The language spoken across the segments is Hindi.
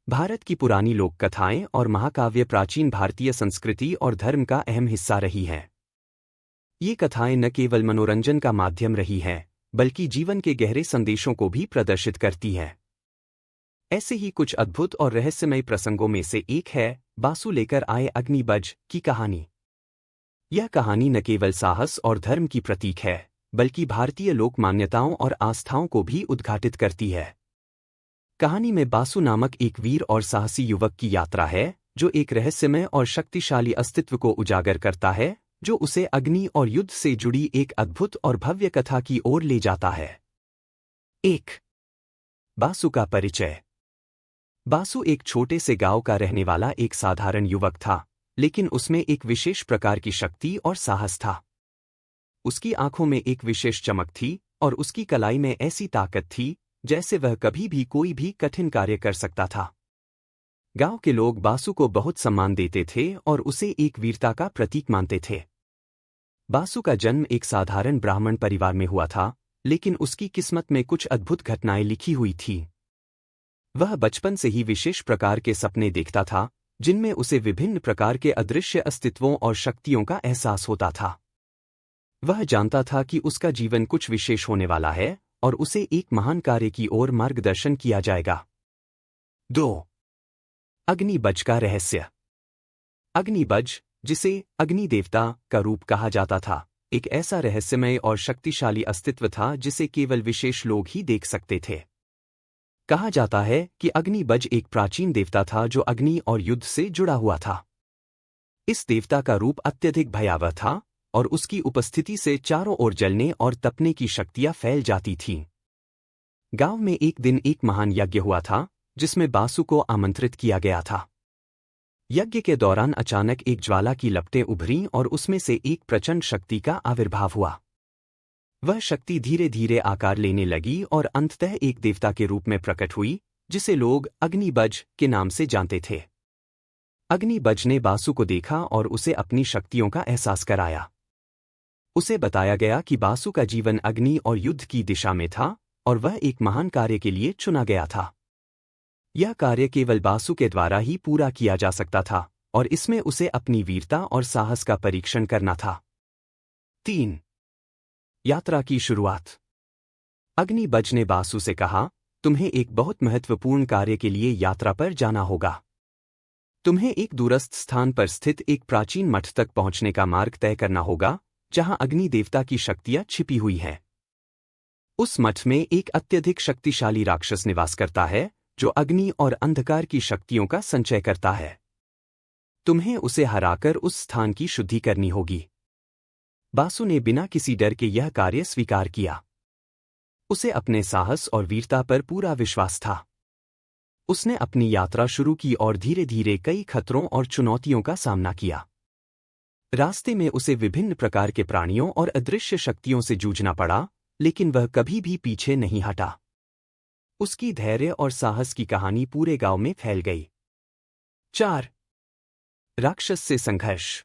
भारत की पुरानी लोक कथाएं और महाकाव्य प्राचीन भारतीय संस्कृति और धर्म का अहम हिस्सा रही हैं। ये कथाएं न केवल मनोरंजन का माध्यम रही हैं, बल्कि जीवन के गहरे संदेशों को भी प्रदर्शित करती हैं। ऐसे ही कुछ अद्भुत और रहस्यमय प्रसंगों में से एक है बासु लेकर आए अग्निबज की कहानी। यह कहानी न केवल साहस और धर्म की प्रतीक है, बल्कि भारतीय लोक मान्यताओं और आस्थाओं को भी उद्घाटित करती है। कहानी में बासु नामक एक वीर और साहसी युवक की यात्रा है, जो एक रहस्यमय और शक्तिशाली अस्तित्व को उजागर करता है, जो उसे अग्नि और युद्ध से जुड़ी एक अद्भुत और भव्य कथा की ओर ले जाता है। 1. बासु का परिचय। बासु एक छोटे से गांव का रहने वाला एक साधारण युवक था, लेकिन उसमें एक विशेष प्रकार की शक्ति और साहस था। उसकी आंखों में एक विशेष चमक थी और उसकी कलाई में ऐसी ताकत थी जैसे वह कभी भी कोई भी कठिन कार्य कर सकता था। गांव के लोग बासु को बहुत सम्मान देते थे और उसे एक वीरता का प्रतीक मानते थे। बासु का जन्म एक साधारण ब्राह्मण परिवार में हुआ था, लेकिन उसकी किस्मत में कुछ अद्भुत घटनाएं लिखी हुई थीं। वह बचपन से ही विशेष प्रकार के सपने देखता था, जिनमें उसे विभिन्न प्रकार के अदृश्य अस्तित्वों और शक्तियों का एहसास होता था। वह जानता था कि उसका जीवन कुछ विशेष होने वाला है और उसे एक महान कार्य की ओर मार्गदर्शन किया जाएगा। 2. अग्निबज का रहस्य। अग्निबज, जिसे अग्नि देवता का रूप कहा जाता था, एक ऐसा रहस्यमय और शक्तिशाली अस्तित्व था जिसे केवल विशेष लोग ही देख सकते थे। कहा जाता है कि अग्निबज एक प्राचीन देवता था जो अग्नि और युद्ध से जुड़ा हुआ था। इस देवता का रूप अत्यधिक भयावह था और उसकी उपस्थिति से चारों ओर जलने और तपने की शक्तियां फैल जाती थीं। गांव में एक दिन एक महान यज्ञ हुआ था, जिसमें बासु को आमंत्रित किया गया था। यज्ञ के दौरान अचानक एक ज्वाला की लपटें उभरीं और उसमें से एक प्रचंड शक्ति का आविर्भाव हुआ। वह शक्ति धीरे धीरे आकार लेने लगी और अंततः एक देवता के रूप में प्रकट हुई, जिसे लोग अग्निबज के नाम से जानते थे। अग्निबज ने बासु को देखा और उसे अपनी शक्तियों का एहसास कराया। उसे बताया गया कि बासु का जीवन अग्नि और युद्ध की दिशा में था और वह एक महान कार्य के लिए चुना गया था। यह कार्य केवल बासु के द्वारा ही पूरा किया जा सकता था और इसमें उसे अपनी वीरता और साहस का परीक्षण करना था। 3. यात्रा की शुरुआत। अग्निबज ने बासु से कहा, तुम्हें एक बहुत महत्वपूर्ण कार्य के लिए यात्रा पर जाना होगा। तुम्हें एक दूरस्थ स्थान पर स्थित एक प्राचीन मठ तक पहुंचने का मार्ग तय करना होगा, जहां अग्नि देवता की शक्तियां छिपी हुई हैं। उस मठ में एक अत्यधिक शक्तिशाली राक्षस निवास करता है, जो अग्नि और अंधकार की शक्तियों का संचय करता है। तुम्हें उसे हराकर उस स्थान की शुद्धि करनी होगी। बासु ने बिना किसी डर के यह कार्य स्वीकार किया। उसे अपने साहस और वीरता पर पूरा विश्वास था। उसने अपनी यात्रा शुरू की और धीरे धीरे कई खतरों और चुनौतियों का सामना किया। रास्ते में उसे विभिन्न प्रकार के प्राणियों और अदृश्य शक्तियों से जूझना पड़ा, लेकिन वह कभी भी पीछे नहीं हटा। उसकी धैर्य और साहस की कहानी पूरे गांव में फैल गई। 4. राक्षस से संघर्ष।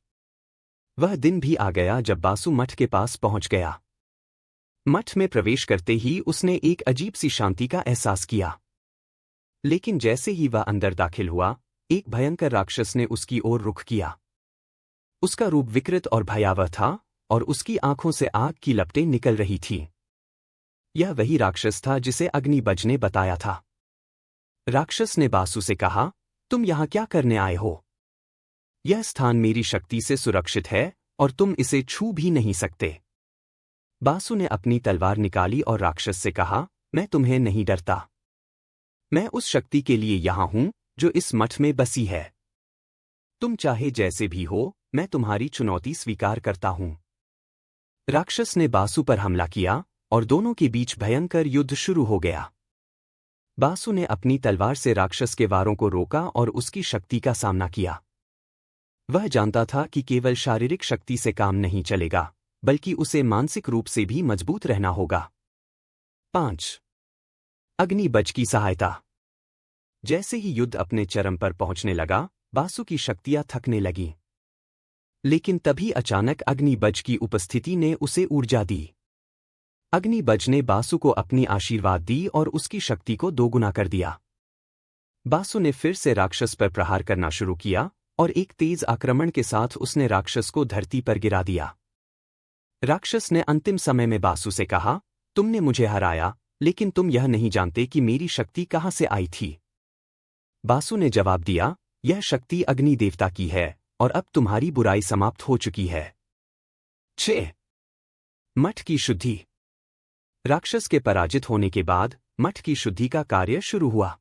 वह दिन भी आ गया जब बासु मठ के पास पहुंच गया। मठ में प्रवेश करते ही उसने एक अजीब सी शांति का एहसास किया। लेकिन जैसे ही वह अंदर दाखिल हुआ, एक भयंकर राक्षस ने उसकी ओर रुख किया। उसका रूप विकृत और भयावह था और उसकी आंखों से आग की लपटें निकल रही थीं। यह वही राक्षस था जिसे अग्निबज ने बताया था। राक्षस ने बासु से कहा, तुम यहां क्या करने आए हो? यह स्थान मेरी शक्ति से सुरक्षित है और तुम इसे छू भी नहीं सकते। बासु ने अपनी तलवार निकाली और राक्षस से कहा, मैं तुम्हें नहीं डरता। मैं उस शक्ति के लिए यहां हूं जो इस मठ में बसी है। तुम चाहे जैसे भी हो, मैं तुम्हारी चुनौती स्वीकार करता हूं। राक्षस ने बासु पर हमला किया और दोनों के बीच भयंकर युद्ध शुरू हो गया। बासु ने अपनी तलवार से राक्षस के वारों को रोका और उसकी शक्ति का सामना किया। वह जानता था कि केवल शारीरिक शक्ति से काम नहीं चलेगा, बल्कि उसे मानसिक रूप से भी मजबूत रहना होगा। 5. अग्निबज की सहायता। जैसे ही युद्ध अपने चरम पर पहुंचने लगा, बासु की शक्तियां थकने लगीं। लेकिन तभी अचानक अग्निबज की उपस्थिति ने उसे ऊर्जा दी। अग्निबज ने बासु को अपनी आशीर्वाद दी और उसकी शक्ति को दोगुना कर दिया। बासु ने फिर से राक्षस पर प्रहार करना शुरू किया और एक तेज आक्रमण के साथ उसने राक्षस को धरती पर गिरा दिया। राक्षस ने अंतिम समय में बासु से कहा, तुमने मुझे हराया, लेकिन तुम यह नहीं जानते कि मेरी शक्ति कहाँ से आई थी। बासु ने जवाब दिया, यह शक्ति अग्नि देवता की है और अब तुम्हारी बुराई समाप्त हो चुकी है। 6. मठ की शुद्धि। राक्षस के पराजित होने के बाद मठ की शुद्धि का कार्य शुरू हुआ।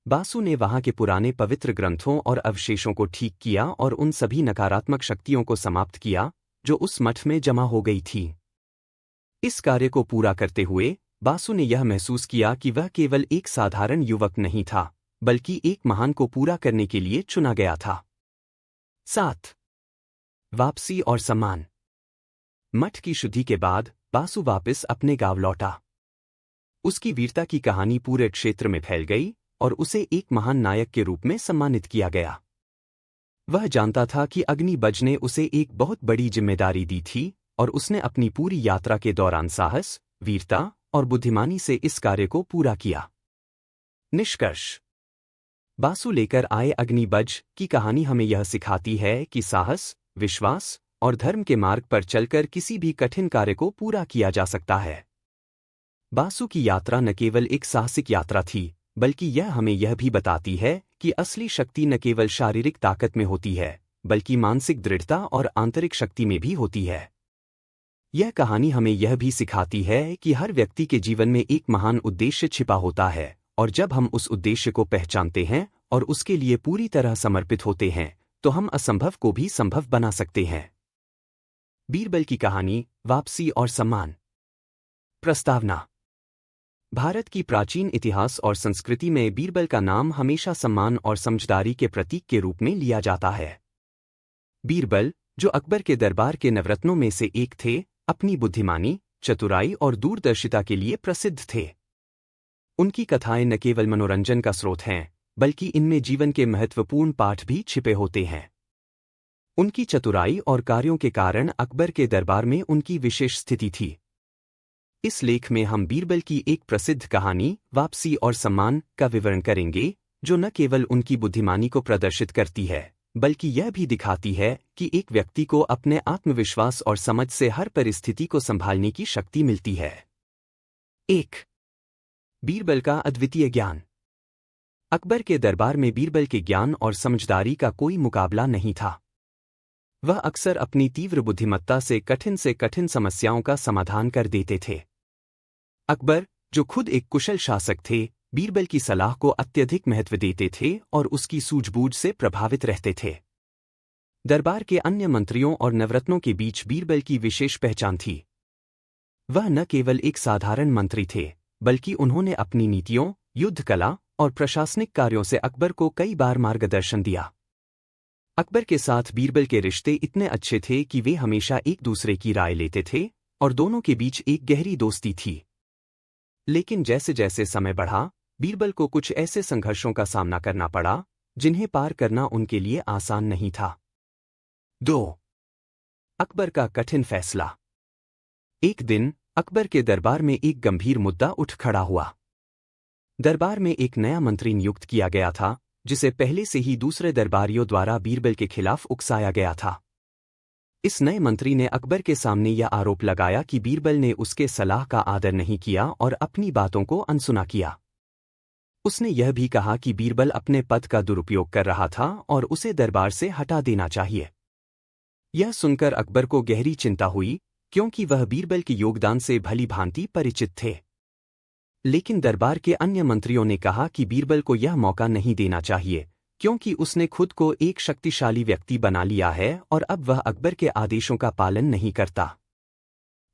बासु ने वहां के पुराने पवित्र ग्रंथों और अवशेषों को ठीक किया और उन सभी नकारात्मक शक्तियों को समाप्त किया जो उस मठ में जमा हो गई थी। इस कार्य को पूरा करते हुए बासु ने यह महसूस किया कि वह केवल एक साधारण युवक नहीं था, बल्कि एक महान को पूरा करने के लिए चुना गया था। 7. वापसी और सम्मान। मठ की शुद्धि के बाद बासु वापस अपने गांव लौटा। उसकी वीरता की कहानी पूरे क्षेत्र में फैल गई और उसे एक महान नायक के रूप में सम्मानित किया गया। वह जानता था कि अग्निबज ने उसे एक बहुत बड़ी जिम्मेदारी दी थी और उसने अपनी पूरी यात्रा के दौरान साहस, वीरता और बुद्धिमानी से इस कार्य को पूरा किया। निष्कर्ष। बासु लेकर आए अग्निबज की कहानी हमें यह सिखाती है कि साहस, विश्वास और धर्म के मार्ग पर चलकर किसी भी कठिन कार्य को पूरा किया जा सकता है। बासु की यात्रा न केवल एक साहसिक यात्रा थी, बल्कि यह हमें यह भी बताती है कि असली शक्ति न केवल शारीरिक ताकत में होती है, बल्कि मानसिक दृढ़ता और आंतरिक शक्ति में भी होती है। यह कहानी हमें यह भी सिखाती है कि हर व्यक्ति के जीवन में एक महान उद्देश्य छिपा होता है, और जब हम उस उद्देश्य को पहचानते हैं और उसके लिए पूरी तरह समर्पित होते हैं, तो हम असंभव को भी संभव बना सकते हैं। बीरबल की कहानी, वापसी और सम्मान। प्रस्तावना। भारत की प्राचीन इतिहास और संस्कृति में बीरबल का नाम हमेशा सम्मान और समझदारी के प्रतीक के रूप में लिया जाता है। बीरबल, जो अकबर के दरबार के नवरत्नों में से एक थे, अपनी बुद्धिमानी, चतुराई और दूरदर्शिता के लिए प्रसिद्ध थे। उनकी कथाएं न केवल मनोरंजन का स्रोत हैं, बल्कि इनमें जीवन के महत्वपूर्ण पाठ भी छिपे होते हैं। उनकी चतुराई और कार्यों के कारण अकबर के दरबार में उनकी विशेष स्थिति थी। इस लेख में हम बीरबल की एक प्रसिद्ध कहानी, वापसी और सम्मान, का विवरण करेंगे, जो न केवल उनकी बुद्धिमानी को प्रदर्शित करती है, बल्कि यह भी दिखाती है कि एक व्यक्ति को अपने आत्मविश्वास और समझ से हर परिस्थिति को संभालने की शक्ति मिलती है। 1. बीरबल का अद्वितीय ज्ञान। अकबर के दरबार में बीरबल के ज्ञान और समझदारी का कोई मुकाबला नहीं था। वह अक्सर अपनी तीव्र बुद्धिमत्ता से कठिन समस्याओं का समाधान कर देते थे। अकबर, जो खुद एक कुशल शासक थे, बीरबल की सलाह को अत्यधिक महत्व देते थे और उसकी सूझबूझ से प्रभावित रहते थे। दरबार के अन्य मंत्रियों और नवरत्नों के बीच बीरबल की विशेष पहचान थी। वह न केवल एक साधारण मंत्री थे, बल्कि उन्होंने अपनी नीतियों, युद्ध कला और प्रशासनिक कार्यों से अकबर को कई बार मार्गदर्शन दिया। अकबर के साथ बीरबल के रिश्ते इतने अच्छे थे कि वे हमेशा एक दूसरे की राय लेते थे और दोनों के बीच एक गहरी दोस्ती थी। लेकिन जैसे जैसे समय बढ़ा, बीरबल को कुछ ऐसे संघर्षों का सामना करना पड़ा जिन्हें पार करना उनके लिए आसान नहीं था। 2. अकबर का कठिन फैसला। एक दिन अकबर के दरबार में एक गंभीर मुद्दा उठ खड़ा हुआ। दरबार में एक नया मंत्री नियुक्त किया गया था, जिसे पहले से ही दूसरे दरबारियों द्वारा बीरबल के खिलाफ उकसाया गया था। इस नए मंत्री ने अकबर के सामने यह आरोप लगाया कि बीरबल ने उसके सलाह का आदर नहीं किया और अपनी बातों को अनसुना किया। उसने यह भी कहा कि बीरबल अपने पद का दुरुपयोग कर रहा था और उसे दरबार से हटा देना चाहिए। यह सुनकर अकबर को गहरी चिंता हुई, क्योंकि वह बीरबल के योगदान से भली भांति परिचित थे। लेकिन दरबार के अन्य मंत्रियों ने कहा कि बीरबल को यह मौका नहीं देना चाहिए, क्योंकि उसने खुद को एक शक्तिशाली व्यक्ति बना लिया है और अब वह अकबर के आदेशों का पालन नहीं करता।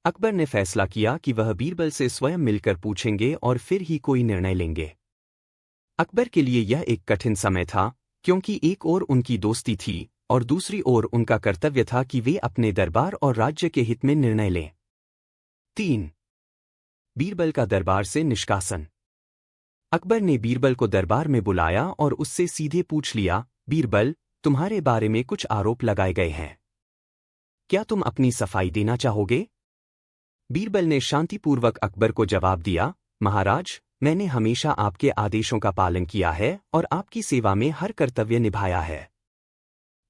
अकबर ने फैसला किया कि वह बीरबल से स्वयं मिलकर पूछेंगे और फिर ही कोई निर्णय लेंगे। अकबर के लिए यह एक कठिन समय था, क्योंकि एक ओर उनकी दोस्ती थी और दूसरी ओर उनका कर्तव्य था कि वे अपने दरबार और राज्य के हित में निर्णय लें। 3. बीरबल का दरबार से निष्कासन। अकबर ने बीरबल को दरबार में बुलाया और उससे सीधे पूछ लिया, बीरबल, तुम्हारे बारे में कुछ आरोप लगाए गए हैं। क्या तुम अपनी सफाई देना चाहोगे? बीरबल ने शांतिपूर्वक अकबर को जवाब दिया, महाराज, मैंने हमेशा आपके आदेशों का पालन किया है और आपकी सेवा में हर कर्तव्य निभाया है।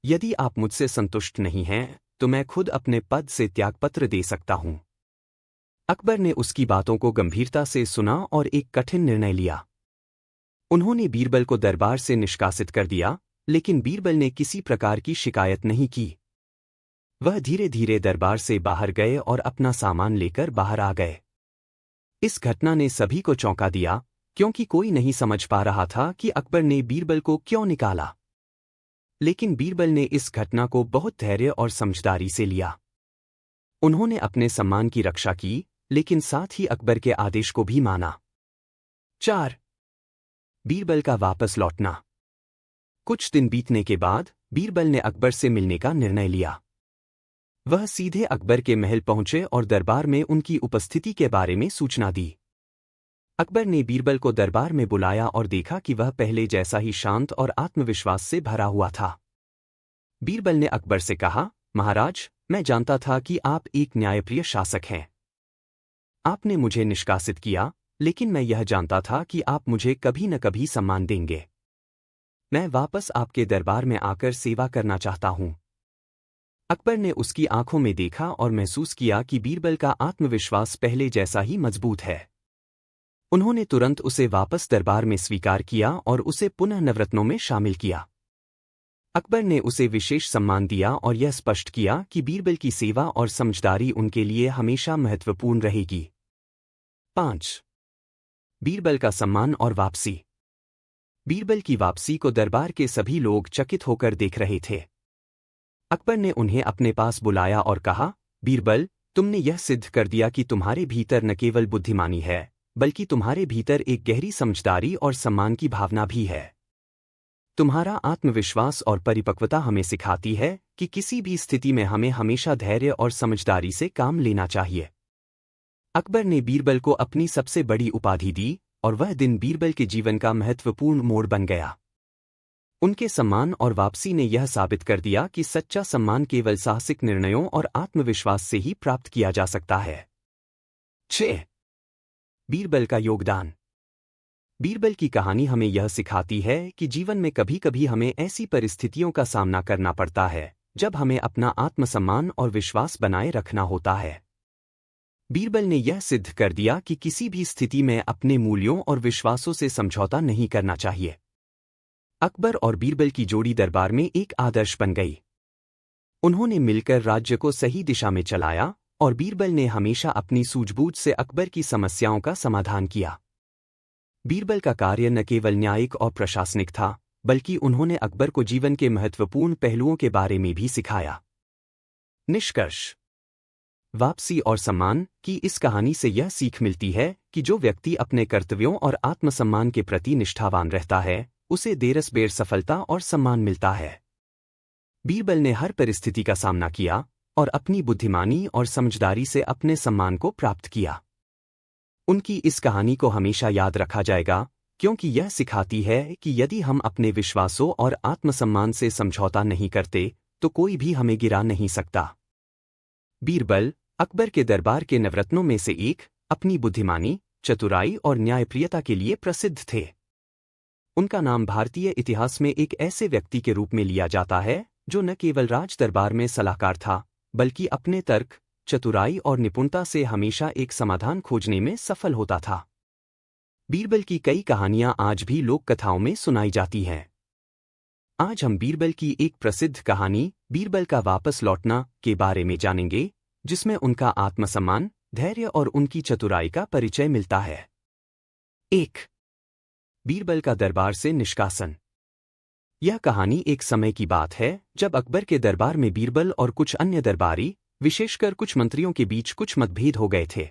यदि आप मुझसे संतुष्ट नहीं हैं, तो मैं खुद अपने पद से त्यागपत्र दे सकता हूं। अकबर ने उसकी बातों को गंभीरता से सुना और एक कठिन निर्णय लिया। उन्होंने बीरबल को दरबार से निष्कासित कर दिया, लेकिन बीरबल ने किसी प्रकार की शिकायत नहीं की। वह धीरे धीरे दरबार से बाहर गए और अपना सामान लेकर बाहर आ गए। इस घटना ने सभी को चौंका दिया, क्योंकि कोई नहीं समझ पा रहा था कि अकबर ने बीरबल को क्यों निकाला। लेकिन बीरबल ने इस घटना को बहुत धैर्य और समझदारी से लिया। उन्होंने अपने सम्मान की रक्षा की, लेकिन साथ ही अकबर के आदेश को भी माना। 4. बीरबल का वापस लौटना। कुछ दिन बीतने के बाद बीरबल ने अकबर से मिलने का निर्णय लिया। वह सीधे अकबर के महल पहुंचे और दरबार में उनकी उपस्थिति के बारे में सूचना दी। अकबर ने बीरबल को दरबार में बुलाया और देखा कि वह पहले जैसा ही शांत और आत्मविश्वास से भरा हुआ था। बीरबल ने अकबर से कहा, महाराज, मैं जानता था कि आप एक न्यायप्रिय शासक हैं। आपने मुझे निष्कासित किया, लेकिन मैं यह जानता था कि आप मुझे कभी न कभी सम्मान देंगे। मैं वापस आपके दरबार में आकर सेवा करना चाहता हूं। अकबर ने उसकी आंखों में देखा और महसूस किया कि बीरबल का आत्मविश्वास पहले जैसा ही मजबूत है। उन्होंने तुरंत उसे वापस दरबार में स्वीकार किया और उसे पुनः नवरत्नों में शामिल किया। अकबर ने उसे विशेष सम्मान दिया और यह स्पष्ट किया कि बीरबल की सेवा और समझदारी उनके लिए हमेशा महत्वपूर्ण रहेगी। 5. बीरबल का सम्मान और वापसी। बीरबल की वापसी को दरबार के सभी लोग चकित होकर देख रहे थे। अकबर ने उन्हें अपने पास बुलाया और कहा, बीरबल, तुमने यह सिद्ध कर दिया कि तुम्हारे भीतर न केवल बुद्धिमानी है, बल्कि तुम्हारे भीतर एक गहरी समझदारी और सम्मान की भावना भी है। तुम्हारा आत्मविश्वास और परिपक्वता हमें सिखाती है कि किसी भी स्थिति में हमें हमेशा धैर्य और समझदारी से काम लेना चाहिए। अकबर ने बीरबल को अपनी सबसे बड़ी उपाधि दी और वह दिन बीरबल के जीवन का महत्वपूर्ण मोड़ बन गया। उनके सम्मान और वापसी ने यह साबित कर दिया कि सच्चा सम्मान केवल साहसिक निर्णयों और आत्मविश्वास से ही प्राप्त किया जा सकता है। 6. बीरबल का योगदान। बीरबल की कहानी हमें यह सिखाती है कि जीवन में कभी कभी हमें ऐसी परिस्थितियों का सामना करना पड़ता है जब हमें अपना आत्मसम्मान और विश्वास बनाए रखना होता है। बीरबल ने यह सिद्ध कर दिया कि किसी भी स्थिति में अपने मूल्यों और विश्वासों से समझौता नहीं करना चाहिए। अकबर और बीरबल की जोड़ी दरबार में एक आदर्श बन गई। उन्होंने मिलकर राज्य को सही दिशा में चलाया और बीरबल ने हमेशा अपनी सूझबूझ से अकबर की समस्याओं का समाधान किया। बीरबल का कार्य न केवल न्यायिक और प्रशासनिक था, बल्कि उन्होंने अकबर को जीवन के महत्वपूर्ण पहलुओं के बारे में भी सिखाया। निष्कर्ष। वापसी और सम्मान की इस कहानी से यह सीख मिलती है कि जो व्यक्ति अपने कर्तव्यों और आत्मसम्मान के प्रति निष्ठावान रहता है, उसे देरसबेर सफलता और सम्मान मिलता है। बीरबल ने हर परिस्थिति का सामना किया और अपनी बुद्धिमानी और समझदारी से अपने सम्मान को प्राप्त किया। उनकी इस कहानी को हमेशा याद रखा जाएगा, क्योंकि यह सिखाती है कि यदि हम अपने विश्वासों और आत्मसम्मान से समझौता नहीं करते, तो कोई भी हमें गिरा नहीं सकता। बीरबल, अकबर के दरबार के नवरत्नों में से एक, अपनी बुद्धिमानी, चतुराई और न्यायप्रियता के लिए प्रसिद्ध थे। उनका नाम भारतीय इतिहास में एक ऐसे व्यक्ति के रूप में लिया जाता है जो न केवल राज दरबार में सलाहकार था, बल्कि अपने तर्क, चतुराई और निपुणता से हमेशा एक समाधान खोजने में सफल होता था। बीरबल की कई कहानियां आज भी लोक कथाओं में सुनाई जाती हैं। आज हम बीरबल की एक प्रसिद्ध कहानी, बीरबल का वापस लौटना, के बारे में जानेंगे, जिसमें उनका आत्मसम्मान, धैर्य और उनकी चतुराई का परिचय मिलता है। 1. बीरबल का दरबार से निष्कासन। यह कहानी एक समय की बात है जब अकबर के दरबार में बीरबल और कुछ अन्य दरबारी, विशेषकर कुछ मंत्रियों के बीच कुछ मतभेद हो गए थे।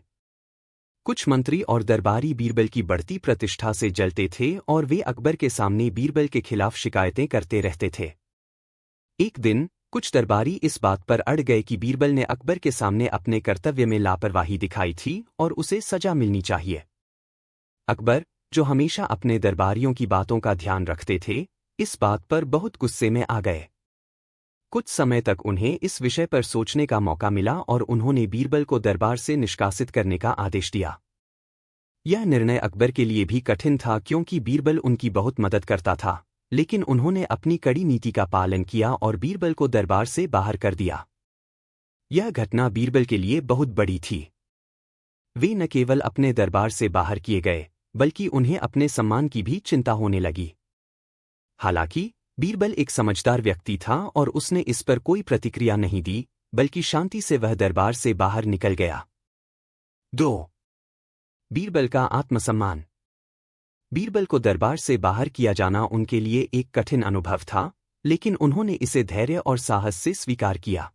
कुछ मंत्री और दरबारी बीरबल की बढ़ती प्रतिष्ठा से जलते थे और वे अकबर के सामने बीरबल के खिलाफ शिकायतें करते रहते थे। एक दिन कुछ दरबारी इस बात पर अड़ गए कि बीरबल ने अकबर के सामने अपने कर्तव्य में लापरवाही दिखाई थी और उसे सजा मिलनी चाहिए। अकबर, जो हमेशा अपने दरबारियों की बातों का ध्यान रखते थे, इस बात पर बहुत गुस्से में आ गए। कुछ समय तक उन्हें इस विषय पर सोचने का मौका मिला और उन्होंने बीरबल को दरबार से निष्कासित करने का आदेश दिया। यह निर्णय अकबर के लिए भी कठिन था क्योंकि बीरबल उनकी बहुत मदद करता था, लेकिन उन्होंने अपनी कड़ी नीति का पालन किया और बीरबल को दरबार से बाहर कर दिया। यह घटना बीरबल के लिए बहुत बड़ी थी। वे न केवल अपने दरबार से बाहर किए गए, बल्कि उन्हें अपने सम्मान की भी चिंता होने लगी। हालांकि बीरबल एक समझदार व्यक्ति था और उसने इस पर कोई प्रतिक्रिया नहीं दी, बल्कि शांति से वह दरबार से बाहर निकल गया। 2. बीरबल का आत्मसम्मान। बीरबल को दरबार से बाहर किया जाना उनके लिए एक कठिन अनुभव था, लेकिन उन्होंने इसे धैर्य और साहस से स्वीकार किया।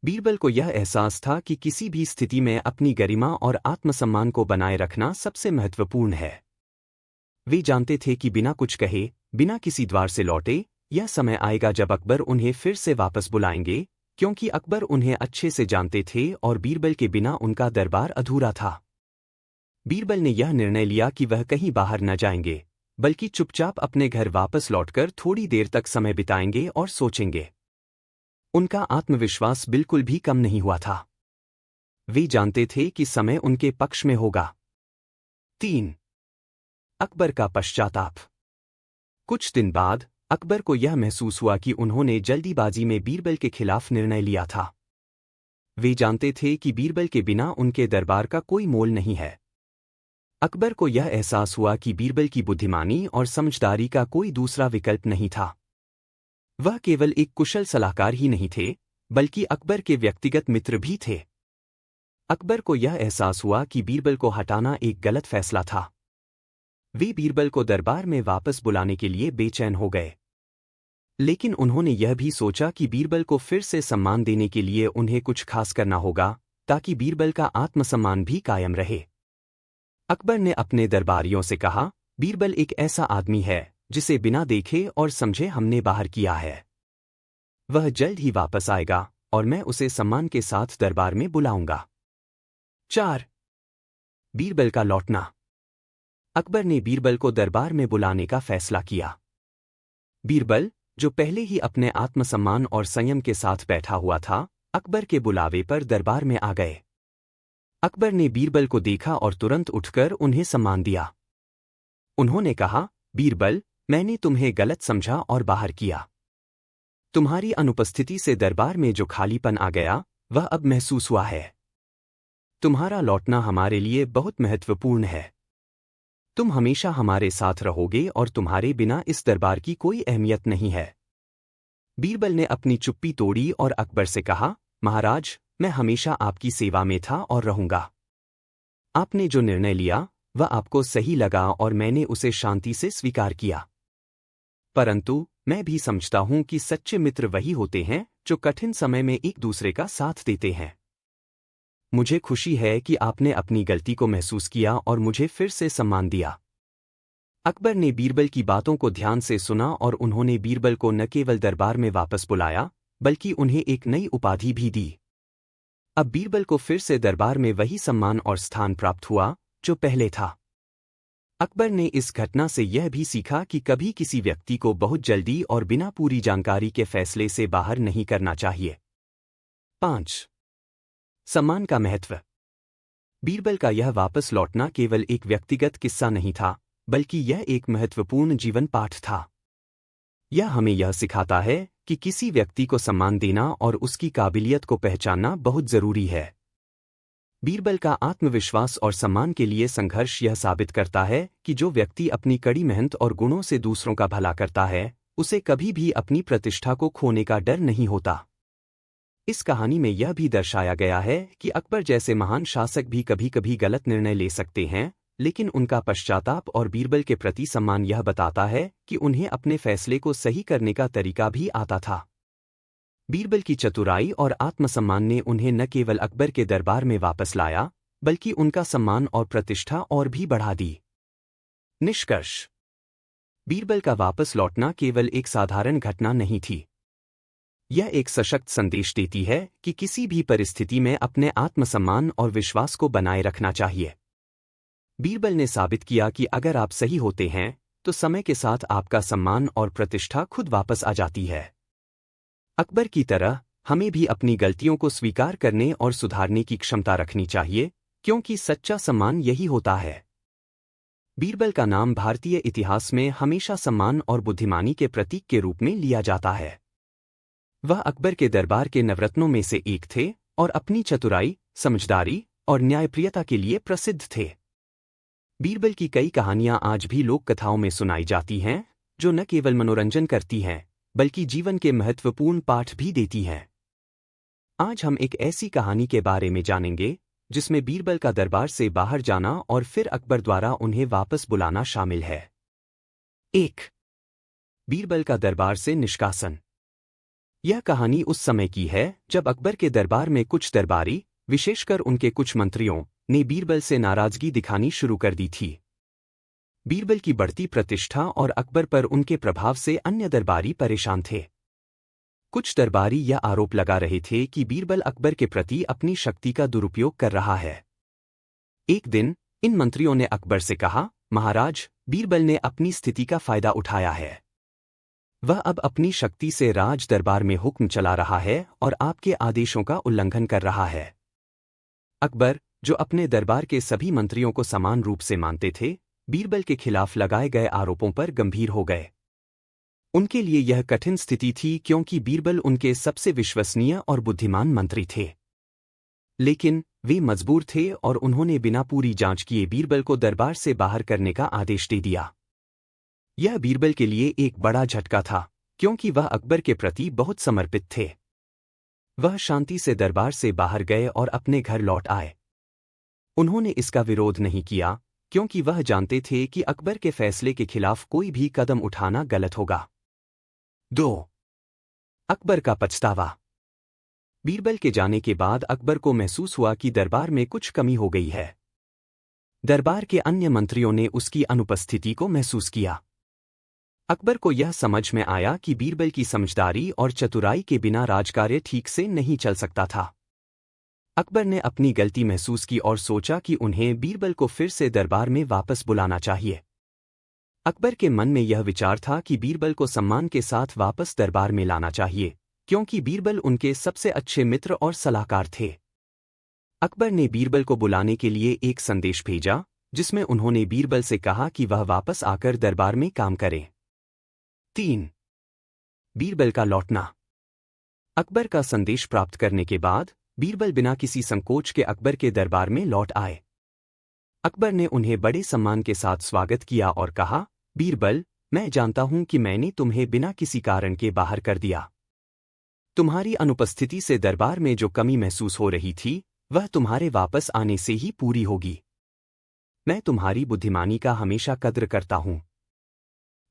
बीरबल को यह एहसास था कि किसी भी स्थिति में अपनी गरिमा और आत्मसम्मान को बनाए रखना सबसे महत्वपूर्ण है। वे जानते थे कि बिना कुछ कहे, बिना किसी द्वार से लौटे, यह समय आएगा जब अकबर उन्हें फिर से वापस बुलाएंगे, क्योंकि अकबर उन्हें अच्छे से जानते थे और बीरबल के बिना उनका दरबार अधूरा था। बीरबल ने यह निर्णय लिया कि वह कहीं बाहर न जाएंगे, बल्कि चुपचाप अपने घर वापस लौटकर थोड़ी देर तक समय बिताएंगे और सोचेंगे। उनका आत्मविश्वास बिल्कुल भी कम नहीं हुआ था। वे जानते थे कि समय उनके पक्ष में होगा। 3. अकबर का पश्चाताप। कुछ दिन बाद अकबर को यह महसूस हुआ कि उन्होंने जल्दीबाजी में बीरबल के खिलाफ निर्णय लिया था। वे जानते थे कि बीरबल के बिना उनके दरबार का कोई मोल नहीं है। अकबर को यह एहसास हुआ कि बीरबल की बुद्धिमानी और समझदारी का कोई दूसरा विकल्प नहीं था। वह केवल एक कुशल सलाहकार ही नहीं थे, बल्कि अकबर के व्यक्तिगत मित्र भी थे। अकबर को यह एहसास हुआ कि बीरबल को हटाना एक गलत फैसला था। वे बीरबल को दरबार में वापस बुलाने के लिए बेचैन हो गए, लेकिन उन्होंने यह भी सोचा कि बीरबल को फिर से सम्मान देने के लिए उन्हें कुछ खास करना होगा, ताकि बीरबल का आत्मसम्मान भी कायम रहे। अकबर ने अपने दरबारियों से कहा, बीरबल एक ऐसा आदमी है जिसे बिना देखे और समझे हमने बाहर किया है। वह जल्द ही वापस आएगा और मैं उसे सम्मान के साथ दरबार में बुलाऊंगा। 4. बीरबल का लौटना। अकबर ने बीरबल को दरबार में बुलाने का फैसला किया। बीरबल, जो पहले ही अपने आत्मसम्मान और संयम के साथ बैठा हुआ था, अकबर के बुलावे पर दरबार में आ गए। अकबर ने बीरबल को देखा और तुरंत उठकर उन्हें सम्मान दिया। उन्होंने कहा, बीरबल, मैंने तुम्हें गलत समझा और बाहर किया। तुम्हारी अनुपस्थिति से दरबार में जो खालीपन आ गया, वह अब महसूस हुआ है। तुम्हारा लौटना हमारे लिए बहुत महत्वपूर्ण है। तुम हमेशा हमारे साथ रहोगे और तुम्हारे बिना इस दरबार की कोई अहमियत नहीं है। बीरबल ने अपनी चुप्पी तोड़ी और अकबर से कहा, महाराज, मैं हमेशा आपकी सेवा में था और रहूंगा। आपने जो निर्णय लिया वह आपको सही लगा और मैंने उसे शांति से स्वीकार किया। परंतु मैं भी समझता हूं कि सच्चे मित्र वही होते हैं जो कठिन समय में एक दूसरे का साथ देते हैं। मुझे खुशी है कि आपने अपनी गलती को महसूस किया और मुझे फिर से सम्मान दिया। अकबर ने बीरबल की बातों को ध्यान से सुना और उन्होंने बीरबल को न केवल दरबार में वापस बुलाया, बल्कि उन्हें एक नई उपाधि भी दी। अब बीरबल को फिर से दरबार में वही सम्मान और स्थान प्राप्त हुआ जो पहले था। अकबर ने इस घटना से यह भी सीखा कि कभी किसी व्यक्ति को बहुत जल्दी और बिना पूरी जानकारी के फैसले से बाहर नहीं करना चाहिए। 5. सम्मान का महत्व। बीरबल का यह वापस लौटना केवल एक व्यक्तिगत किस्सा नहीं था, बल्कि यह एक महत्वपूर्ण जीवन पाठ था। यह हमें यह सिखाता है कि किसी व्यक्ति को सम्मान देना और उसकी काबिलियत को पहचानना बहुत जरूरी है। बीरबल का आत्मविश्वास और सम्मान के लिए संघर्ष यह साबित करता है कि जो व्यक्ति अपनी कड़ी मेहनत और गुणों से दूसरों का भला करता है, उसे कभी भी अपनी प्रतिष्ठा को खोने का डर नहीं होता। इस कहानी में यह भी दर्शाया गया है कि अकबर जैसे महान शासक भी कभी-कभी गलत निर्णय ले सकते हैं, लेकिन उनका पश्चाताप और बीरबल के प्रति सम्मान यह बताता है कि उन्हें अपने फैसले को सही करने का तरीका भी आता था। बीरबल की चतुराई और आत्मसम्मान ने उन्हें न केवल अकबर के दरबार में वापस लाया, बल्कि उनका सम्मान और प्रतिष्ठा और भी बढ़ा दी। निष्कर्ष। बीरबल का वापस लौटना केवल एक साधारण घटना नहीं थी। यह एक सशक्त संदेश देती है कि किसी भी परिस्थिति में अपने आत्मसम्मान और विश्वास को बनाए रखना चाहिए। बीरबल ने साबित किया कि अगर आप सही होते हैं, तो समय के साथ आपका सम्मान और प्रतिष्ठा खुद वापस आ जाती है। अकबर की तरह हमें भी अपनी गलतियों को स्वीकार करने और सुधारने की क्षमता रखनी चाहिए, क्योंकि सच्चा सम्मान यही होता है। बीरबल का नाम भारतीय इतिहास में हमेशा सम्मान और बुद्धिमानी के प्रतीक के रूप में लिया जाता है। वह अकबर के दरबार के नवरत्नों में से एक थे और अपनी चतुराई, समझदारी और न्यायप्रियता के लिए प्रसिद्ध थे। बीरबल की कई कहानियां आज भी लोक कथाओं में सुनाई जाती हैं, जो न केवल मनोरंजन करती हैं, बल्कि जीवन के महत्वपूर्ण पाठ भी देती हैं। आज हम एक ऐसी कहानी के बारे में जानेंगे जिसमें बीरबल का दरबार से बाहर जाना और फिर अकबर द्वारा उन्हें वापस बुलाना शामिल है। 1. बीरबल का दरबार से निष्कासन। यह कहानी उस समय की है जब अकबर के दरबार में कुछ दरबारी, विशेषकर उनके कुछ मंत्रियों, ने बीरबल से नाराजगी दिखानी शुरू कर दी थी। बीरबल की बढ़ती प्रतिष्ठा और अकबर पर उनके प्रभाव से अन्य दरबारी परेशान थे। कुछ दरबारी यह आरोप लगा रहे थे कि बीरबल अकबर के प्रति अपनी शक्ति का दुरुपयोग कर रहा है। एक दिन इन मंत्रियों ने अकबर से कहा, महाराज, बीरबल ने अपनी स्थिति का फायदा उठाया है। वह अब अपनी शक्ति से राज दरबार में हुक्म चला रहा है और आपके आदेशों का उल्लंघन कर रहा है। अकबर, जो अपने दरबार के सभी मंत्रियों को समान रूप से मानते थे, बीरबल के खिलाफ लगाए गए आरोपों पर गंभीर हो गए। उनके लिए यह कठिन स्थिति थी क्योंकि बीरबल उनके सबसे विश्वसनीय और बुद्धिमान मंत्री थे। लेकिन वे मजबूर थे और उन्होंने बिना पूरी जांच किए बीरबल को दरबार से बाहर करने का आदेश दे दिया। यह बीरबल के लिए एक बड़ा झटका था, क्योंकि वह अकबर के प्रति बहुत समर्पित थे। वह शांति से दरबार से बाहर गए और अपने घर लौट आए। उन्होंने इसका विरोध नहीं किया, क्योंकि वह जानते थे कि अकबर के फैसले के खिलाफ कोई भी कदम उठाना गलत होगा। 2. अकबर का पछतावा। बीरबल के जाने के बाद अकबर को महसूस हुआ कि दरबार में कुछ कमी हो गई है। दरबार के अन्य मंत्रियों ने उसकी अनुपस्थिति को महसूस किया। अकबर को यह समझ में आया कि बीरबल की समझदारी और चतुराई के बिना राजकार्य ठीक से नहीं चल सकता था। अकबर ने अपनी गलती महसूस की और सोचा कि उन्हें बीरबल को फिर से दरबार में वापस बुलाना चाहिए। अकबर के मन में यह विचार था कि बीरबल को सम्मान के साथ वापस दरबार में लाना चाहिए, क्योंकि बीरबल उनके सबसे अच्छे मित्र और सलाहकार थे। अकबर ने बीरबल को बुलाने के लिए एक संदेश भेजा, जिसमें उन्होंने बीरबल से कहा कि वह वापस आकर दरबार में काम करे। 3. बीरबल का लौटना। अकबर का संदेश प्राप्त करने के बाद बीरबल बिना किसी संकोच के अकबर के दरबार में लौट आए। अकबर ने उन्हें बड़े सम्मान के साथ स्वागत किया और कहा, बीरबल, मैं जानता हूं कि मैंने तुम्हें बिना किसी कारण के बाहर कर दिया। तुम्हारी अनुपस्थिति से दरबार में जो कमी महसूस हो रही थी, वह तुम्हारे वापस आने से ही पूरी होगी। मैं तुम्हारी बुद्धिमानी का हमेशा कद्र करता हूं।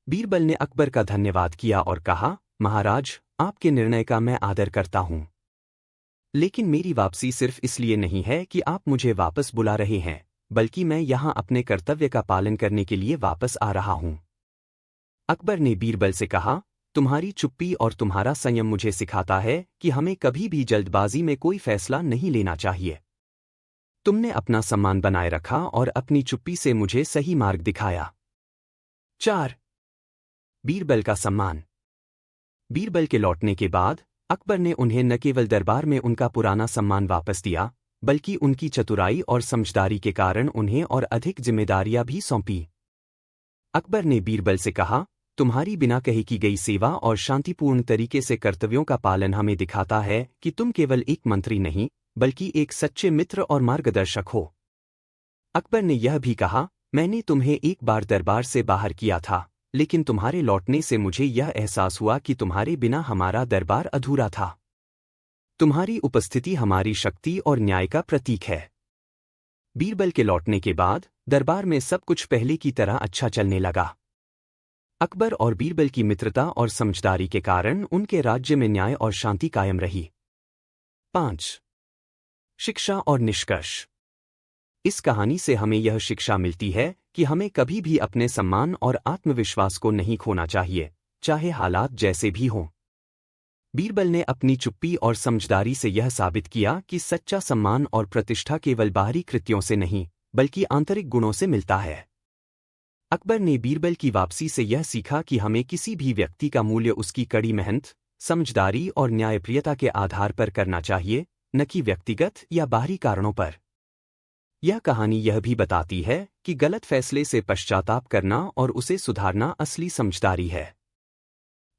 बीरबल ने अकबर का धन्यवाद किया और कहा, महाराज, आपके निर्णय का मैं आदर करता हूं। लेकिन मेरी वापसी सिर्फ इसलिए नहीं है कि आप मुझे वापस बुला रहे हैं, बल्कि मैं यहां अपने कर्तव्य का पालन करने के लिए वापस आ रहा हूं। अकबर ने बीरबल से कहा, तुम्हारी चुप्पी और तुम्हारा संयम मुझे सिखाता है कि हमें कभी भी जल्दबाजी में कोई फैसला नहीं लेना चाहिए। तुमने अपना सम्मान बनाए रखा और अपनी चुप्पी से मुझे सही मार्ग दिखाया। 4. बीरबल का सम्मान। बीरबल के लौटने के बाद अकबर ने उन्हें न केवल दरबार में उनका पुराना सम्मान वापस दिया, बल्कि उनकी चतुराई और समझदारी के कारण उन्हें और अधिक जिम्मेदारियां भी सौंपी। अकबर ने बीरबल से कहा, तुम्हारी बिना कही की गई सेवा और शांतिपूर्ण तरीके से कर्तव्यों का पालन हमें दिखाता है कि तुम केवल एक मंत्री नहीं, बल्कि एक सच्चे मित्र और मार्गदर्शक हो। अकबर ने यह भी कहा, मैंने तुम्हें एक बार दरबार से बाहर किया था, लेकिन तुम्हारे लौटने से मुझे यह एहसास हुआ कि तुम्हारे बिना हमारा दरबार अधूरा था। तुम्हारी उपस्थिति हमारी शक्ति और न्याय का प्रतीक है। बीरबल के लौटने के बाद दरबार में सब कुछ पहले की तरह अच्छा चलने लगा। अकबर और बीरबल की मित्रता और समझदारी के कारण उनके राज्य में न्याय और शांति कायम रही। 5. शिक्षा और निष्कर्ष। इस कहानी से हमें यह शिक्षा मिलती है कि हमें कभी भी अपने सम्मान और आत्मविश्वास को नहीं खोना चाहिए, चाहे हालात जैसे भी हों। बीरबल ने अपनी चुप्पी और समझदारी से यह साबित किया कि सच्चा सम्मान और प्रतिष्ठा केवल बाहरी कृत्यों से नहीं, बल्कि आंतरिक गुणों से मिलता है। अकबर ने बीरबल की वापसी से यह सीखा कि हमें किसी भी व्यक्ति का मूल्य उसकी कड़ी मेहनत, समझदारी और न्यायप्रियता के आधार पर करना चाहिए, न कि व्यक्तिगत या बाहरी कारणों पर। यह कहानी यह भी बताती है कि गलत फैसले से पश्चाताप करना और उसे सुधारना असली समझदारी है।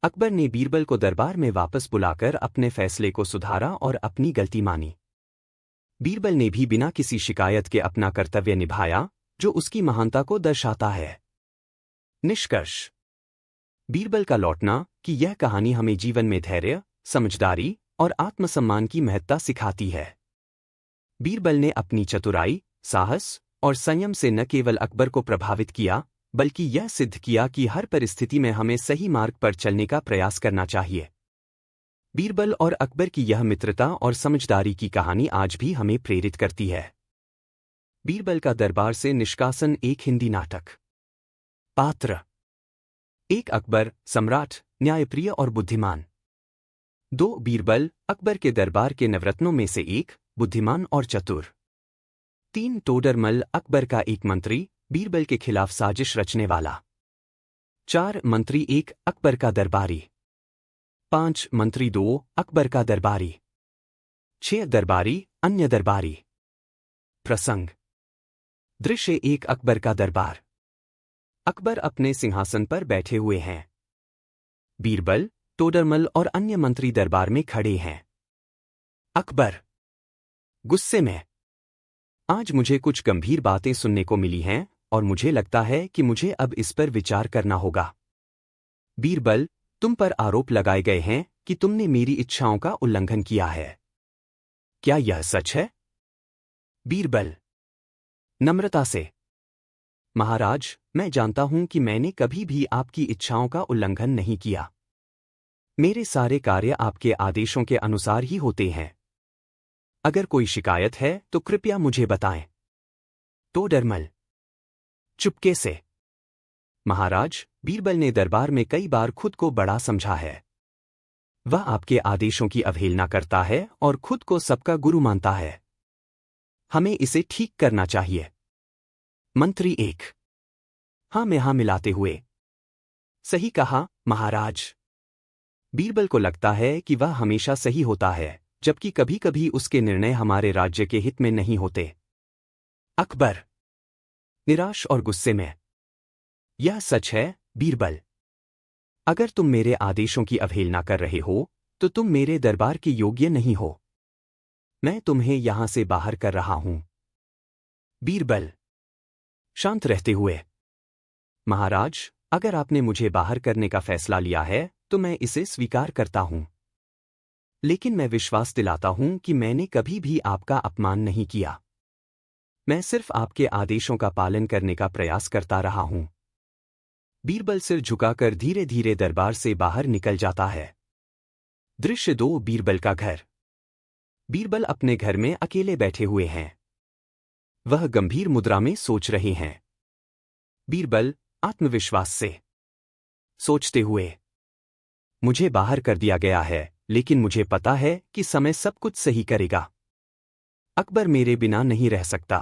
अकबर ने बीरबल को दरबार में वापस बुलाकर अपने फैसले को सुधारा और अपनी गलती मानी। बीरबल ने भी बिना किसी शिकायत के अपना कर्तव्य निभाया, जो उसकी महानता को दर्शाता है। निष्कर्ष: बीरबल का लौटना कि यह कहानी हमें जीवन में धैर्य, समझदारी और आत्मसम्मान की महत्ता सिखाती है। बीरबल ने अपनी चतुराई, साहस और संयम से न केवल अकबर को प्रभावित किया, बल्कि यह सिद्ध किया कि हर परिस्थिति में हमें सही मार्ग पर चलने का प्रयास करना चाहिए। बीरबल और अकबर की यह मित्रता और समझदारी की कहानी आज भी हमें प्रेरित करती है। बीरबल का दरबार से निष्कासन एक हिंदी नाटक। पात्र: 1 अकबर, सम्राट, न्यायप्रिय और बुद्धिमान। 2 बीरबल, अकबर के दरबार के नवरत्नों में से एक, बुद्धिमान और चतुर। 3 टोडरमल, अकबर का एक मंत्री, बीरबल के खिलाफ साजिश रचने वाला। 4 मंत्री 1, अकबर का दरबारी। 5 मंत्री 2, अकबर का दरबारी। 6 दरबारी, अन्य दरबारी। प्रसंग: दृश्य 1, अकबर का दरबार। अकबर अपने सिंहासन पर बैठे हुए हैं। बीरबल, टोडरमल और अन्य मंत्री दरबार में खड़े हैं। अकबर गुस्से में: आज मुझे कुछ गंभीर बातें सुनने को मिली हैं और मुझे लगता है कि मुझे अब इस पर विचार करना होगा। बीरबल, तुम पर आरोप लगाए गए हैं कि तुमने मेरी इच्छाओं का उल्लंघन किया है। क्या यह सच है? बीरबल नम्रता से: महाराज, मैं जानता हूं कि मैंने कभी भी आपकी इच्छाओं का उल्लंघन नहीं किया। मेरे सारे कार्य आपके आदेशों के अनुसार ही होते हैं। अगर कोई शिकायत है तो कृपया मुझे बताएं। टोडरमल चुपके से: महाराज, बीरबल ने दरबार में कई बार खुद को बड़ा समझा है। वह आपके आदेशों की अवहेलना करता है और खुद को सबका गुरु मानता है। हमें इसे ठीक करना चाहिए। मंत्री 1: हाँ में हाँ मिलाते हुए: सही कहा, महाराज। बीरबल को लगता है कि वह हमेशा सही होता है, जबकि कभी-कभी उसके निर्णय हमारे राज्य के हित में नहीं होते। अकबर निराश और गुस्से में: यह सच है, बीरबल। अगर तुम मेरे आदेशों की अवहेलना कर रहे हो, तो तुम मेरे दरबार के योग्य नहीं हो। मैं तुम्हें यहां से बाहर कर रहा हूं। बीरबल शांत रहते हुए: महाराज, अगर आपने मुझे बाहर करने का फैसला लिया है, तो मैं इसे स्वीकार करता हूं। लेकिन मैं विश्वास दिलाता हूं कि मैंने कभी भी आपका अपमान नहीं किया। मैं सिर्फ आपके आदेशों का पालन करने का प्रयास करता रहा हूं। बीरबल सिर झुकाकर धीरे धीरे दरबार से बाहर निकल जाता है। दृश्य 2, बीरबल का घर। बीरबल अपने घर में अकेले बैठे हुए हैं। वह गंभीर मुद्रा में सोच रहे हैं। बीरबल आत्मविश्वास से सोचते हुए: मुझे बाहर कर दिया गया है, लेकिन मुझे पता है कि समय सब कुछ सही करेगा। अकबर मेरे बिना नहीं रह सकता।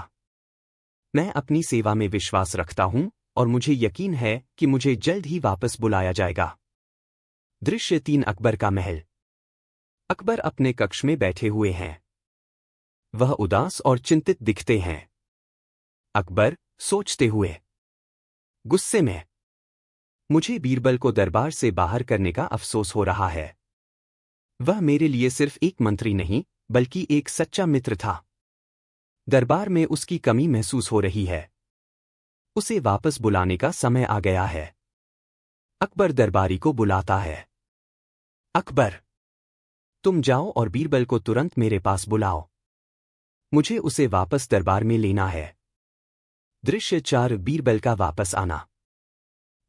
मैं अपनी सेवा में विश्वास रखता हूं और मुझे यकीन है कि मुझे जल्द ही वापस बुलाया जाएगा। दृश्य 3, अकबर का महल। अकबर अपने कक्ष में बैठे हुए हैं। वह उदास और चिंतित दिखते हैं। अकबर सोचते हुए: गुस्से में: मुझे बीरबल को दरबार से बाहर करने का अफसोस हो रहा है। वह मेरे लिए सिर्फ एक मंत्री नहीं, बल्कि एक सच्चा मित्र था। दरबार में उसकी कमी महसूस हो रही है। उसे वापस बुलाने का समय आ गया है। अकबर दरबारी को बुलाता है। अकबर, तुम जाओ और बीरबल को तुरंत मेरे पास बुलाओ। मुझे उसे वापस दरबार में लेना है। दृश्य 4, बीरबल का वापस आना।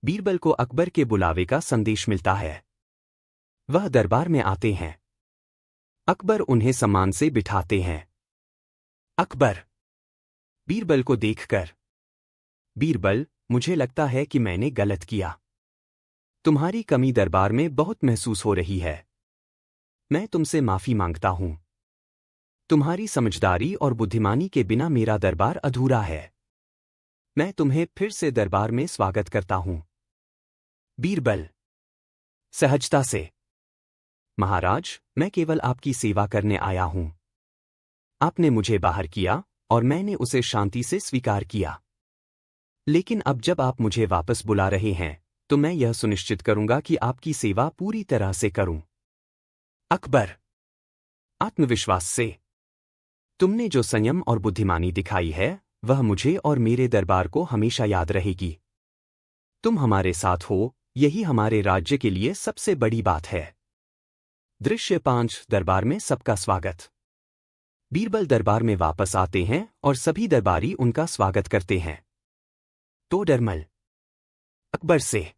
बीरबल को अकबर के बुलावे का संदेश मिलता है। वह दरबार में आते हैं। अकबर उन्हें सम्मान से बिठाते हैं। अकबर बीरबल को देखकर: बीरबल, मुझे लगता है कि मैंने गलत किया। तुम्हारी कमी दरबार में बहुत महसूस हो रही है। मैं तुमसे माफी मांगता हूं। तुम्हारी समझदारी और बुद्धिमानी के बिना मेरा दरबार अधूरा है। मैं तुम्हें फिर से दरबार में स्वागत करता हूं। बीरबल सहजता से: महाराज, मैं केवल आपकी सेवा करने आया हूं। आपने मुझे बाहर किया, और मैंने उसे शांति से स्वीकार किया। लेकिन अब जब आप मुझे वापस बुला रहे हैं, तो मैं यह सुनिश्चित करूंगा कि आपकी सेवा पूरी तरह से करूं। अकबर आत्मविश्वास से। तुमने जो संयम और बुद्धिमानी दिखाई है, वह मुझे और मेरे दरबार को हमेशा याद रहेगी। तुम हमारे साथ हो, यही हमारे राज्य के लिए सबसे बड़ी बात है। दृश्य 5 दरबार में सबका स्वागत। बीरबल दरबार में वापस आते हैं और सभी दरबारी उनका स्वागत करते हैं। तोडरमल अकबर से।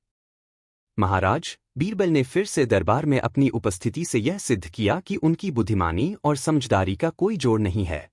महाराज, बीरबल ने फिर से दरबार में अपनी उपस्थिति से यह सिद्ध किया कि उनकी बुद्धिमानी और समझदारी का कोई जोड़ नहीं है।